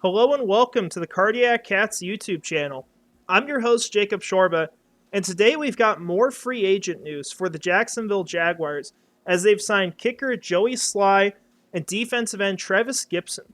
Hello and welcome to the Cardiac Cats YouTube channel. I'm your host, Jacob Shorba, and today we've got more free agent news for the Jacksonville Jaguars as they've signed kicker Joey Sly and defensive end Trevis Gipson.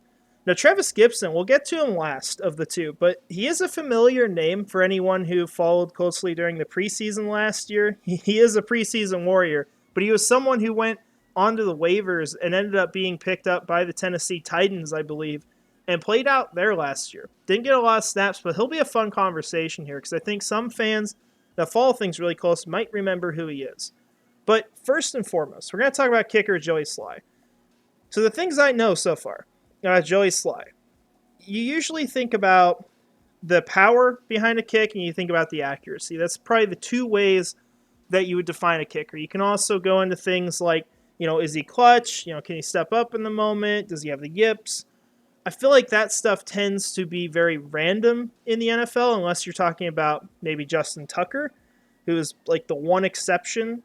Now, Trevis Gipson, we'll get to him last of the two, but he is a familiar name for anyone who followed closely during the preseason last year. He is a preseason warrior, but he was someone who went onto the waivers and ended up being picked up by the Tennessee Titans, I believe, and played out there last year. Didn't get a lot of snaps, but he'll be a fun conversation here because I think some fans that follow things really close might remember who he is. But first and foremost, we're going to talk about kicker Joey Sly. So the things I know so far about Joey Sly, you usually think about the power behind a kick and you think about the accuracy. That's probably the two ways that you would define a kicker. You can also go into things like, is he clutch? Can he step up in the moment? Does he have the yips? I feel like that stuff tends to be very random in the NFL unless you're talking about maybe Justin Tucker, who is like the one exception.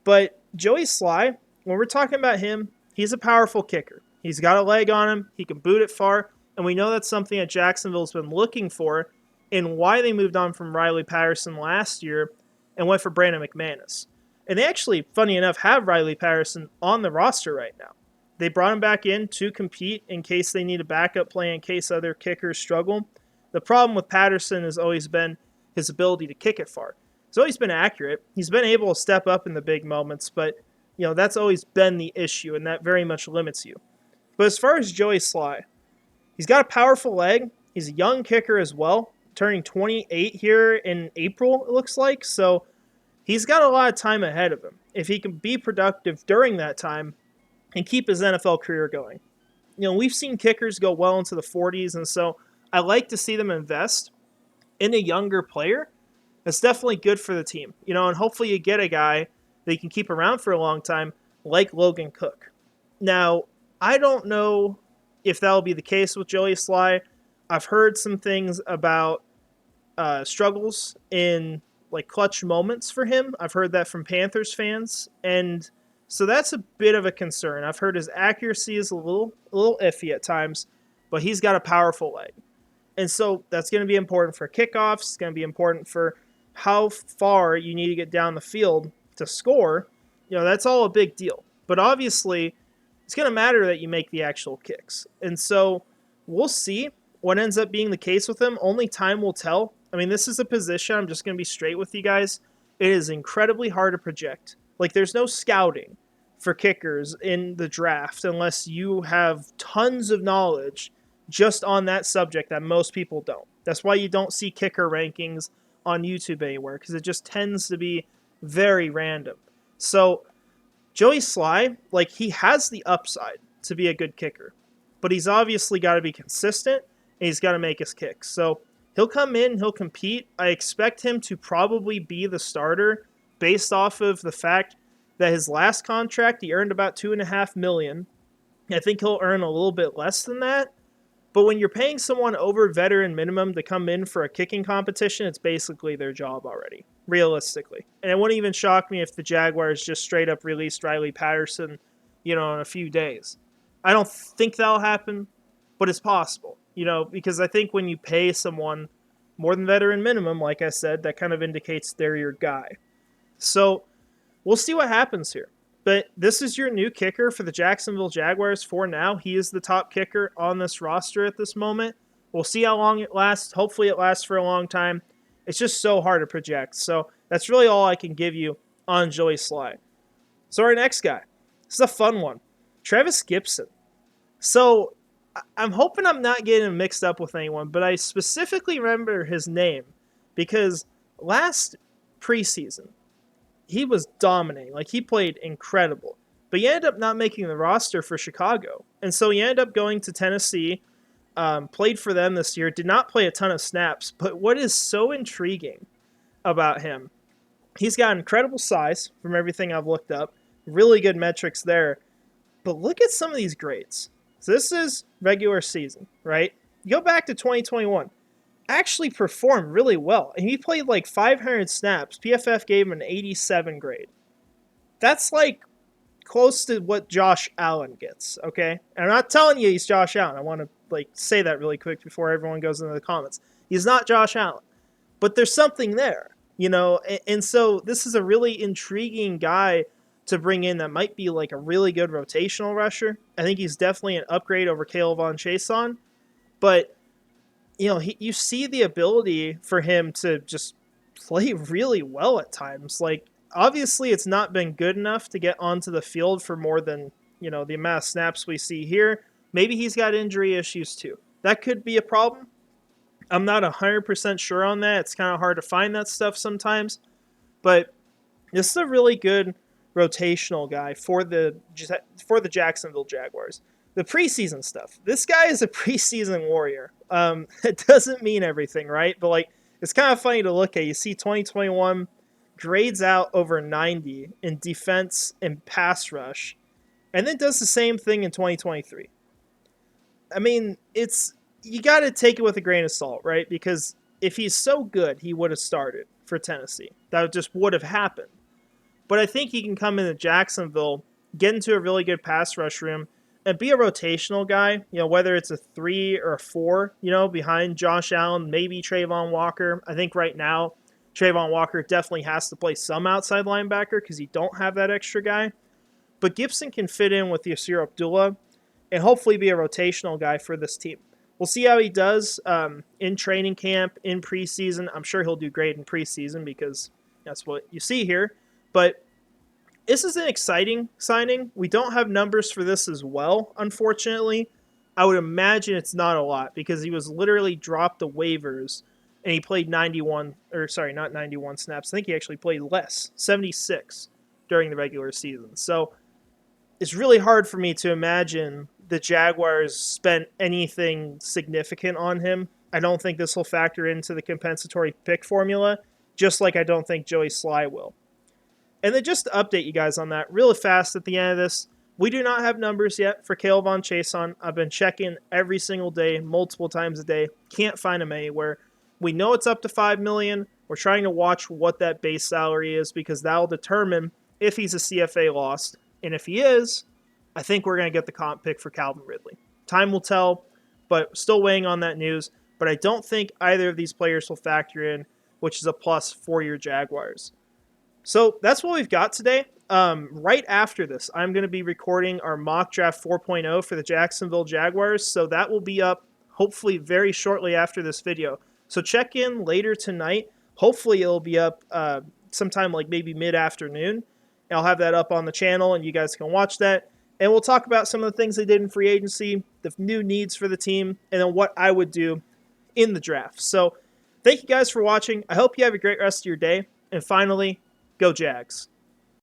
But Joey Sly, when we're talking about him, he's a powerful kicker. He's got a leg on him. He can boot it far. And we know that's something that Jacksonville's been looking for and why they moved on from Riley Patterson last year and went for Brandon McManus. And they actually, funny enough, have Riley Patterson on the roster right now. They brought him back in to compete in case they need a backup plan, in case other kickers struggle. The problem with Patterson has always been his ability to kick it far. He's always been accurate. He's been able to step up in the big moments, but that's always been the issue, and that very much limits you. But as far as Joey Sly, he's got a powerful leg. He's a young kicker as well, turning 28 here in April, it looks like. So he's got a lot of time ahead of him. If he can be productive during that time and keep his NFL career going. We've seen kickers go well into the 40s, and so I like to see them invest in a younger player. That's definitely good for the team. And hopefully you get a guy that you can keep around for a long time like Logan Cook. Now, I don't know if that'll be the case with Joey Sly. I've heard some things about struggles in like clutch moments for him. I've heard that from Panthers fans, and so that's a bit of a concern. I've heard his accuracy is a little iffy at times, but he's got a powerful leg. And so that's going to be important for kickoffs. It's going to be important for how far you need to get down the field to score. That's all a big deal. But obviously, it's going to matter that you make the actual kicks. And so we'll see what ends up being the case with him. Only time will tell. I mean, this is a position, I'm just going to be straight with you guys. It is incredibly hard to project. Like, there's no scouting for kickers in the draft unless you have tons of knowledge just on that subject that most people don't. That's why you don't see kicker rankings on YouTube anywhere, because it just tends to be very random. So Joey Sly, he has the upside to be a good kicker, but he's obviously got to be consistent and he's got to make his kicks. So he'll come in, he'll compete. I expect him to probably be the starter based off of the fact that his last contract, he earned about $2.5 million. I think he'll earn a little bit less than that. But when you're paying someone over veteran minimum to come in for a kicking competition, it's basically their job already, realistically. And it wouldn't even shock me if the Jaguars just straight up released Riley Patterson, in a few days. I don't think that'll happen, but it's possible, because I think when you pay someone more than veteran minimum, like I said, that kind of indicates they're your guy. So we'll see what happens here. But this is your new kicker for the Jacksonville Jaguars for now. He is the top kicker on this roster at this moment. We'll see how long it lasts. Hopefully it lasts for a long time. It's just so hard to project. So that's really all I can give you on Joey Sly. So our next guy. This is a fun one. Trevis Gipson. So I'm hoping I'm not getting him mixed up with anyone, but I specifically remember his name because last preseason, he was dominating. He played incredible. But he ended up not making the roster for Chicago. And so he ended up going to Tennessee, played for them this year, did not play a ton of snaps. But what is so intriguing about him, he's got incredible size from everything I've looked up. Really good metrics there. But look at some of these grades. So this is regular season, right? You go back to 2021. Actually performed really well. And he played 500 snaps. PFF gave him an 87 grade. That's close to what Josh Allen gets, okay? And I'm not telling you he's Josh Allen. I want to say that really quick before everyone goes into the comments. He's not Josh Allen, but there's something there, and so this is a really intriguing guy to bring in that might be like a really good rotational rusher. I think he's definitely an upgrade over Caleb Von Chason, but you see the ability for him to just play really well at times. Like, obviously, it's not been good enough to get onto the field for more than, the amount of snaps we see here. Maybe he's got injury issues too. That could be a problem. I'm not 100% sure on that. It's kind of hard to find that stuff sometimes. But this is a really good rotational guy for the Jacksonville Jaguars. The preseason stuff. This guy is a preseason warrior. It doesn't mean everything, right? But it's kind of funny to look at. You see 2021 grades out over 90 in defense and pass rush, and then does the same thing in 2023. I mean, you got to take it with a grain of salt, right? Because if he's so good, he would have started for Tennessee. That just would have happened. But I think he can come into Jacksonville, get into a really good pass rush room, and be a rotational guy, whether it's a 3 or a 4, behind Josh Allen, maybe Trayvon Walker. I think right now, Trayvon Walker definitely has to play some outside linebacker because you don't have that extra guy. But Gibson can fit in with Yasir Abdullah and hopefully be a rotational guy for this team. We'll see how he does in training camp, in preseason. I'm sure he'll do great in preseason because that's what you see here. But this is an exciting signing. We don't have numbers for this as well, unfortunately. I would imagine it's not a lot because he was literally dropped to waivers and he played not 91 snaps. I think he actually played less, 76 during the regular season. So it's really hard for me to imagine the Jaguars spent anything significant on him. I don't think this will factor into the compensatory pick formula, just like I don't think Joey Sly will. And then just to update you guys on that really fast at the end of this, we do not have numbers yet for Caleb Von Chason. I've been checking every single day, multiple times a day. Can't find him anywhere. We know it's up to $5 million. We're trying to watch what that base salary is because that will determine if he's a CFA lost. And if he is, I think we're going to get the comp pick for Calvin Ridley. Time will tell, but still weighing on that news. But I don't think either of these players will factor in, which is a plus for your Jaguars. So that's what we've got today. Right after this, I'm going to be recording our mock draft 4.0 for the Jacksonville Jaguars. So that will be up hopefully very shortly after this video. So check in later tonight. Hopefully it'll be up sometime like maybe mid-afternoon. I'll have that up on the channel and you guys can watch that. And we'll talk about some of the things they did in free agency, the new needs for the team, and then what I would do in the draft. So thank you guys for watching. I hope you have a great rest of your day. And finally, go Jags.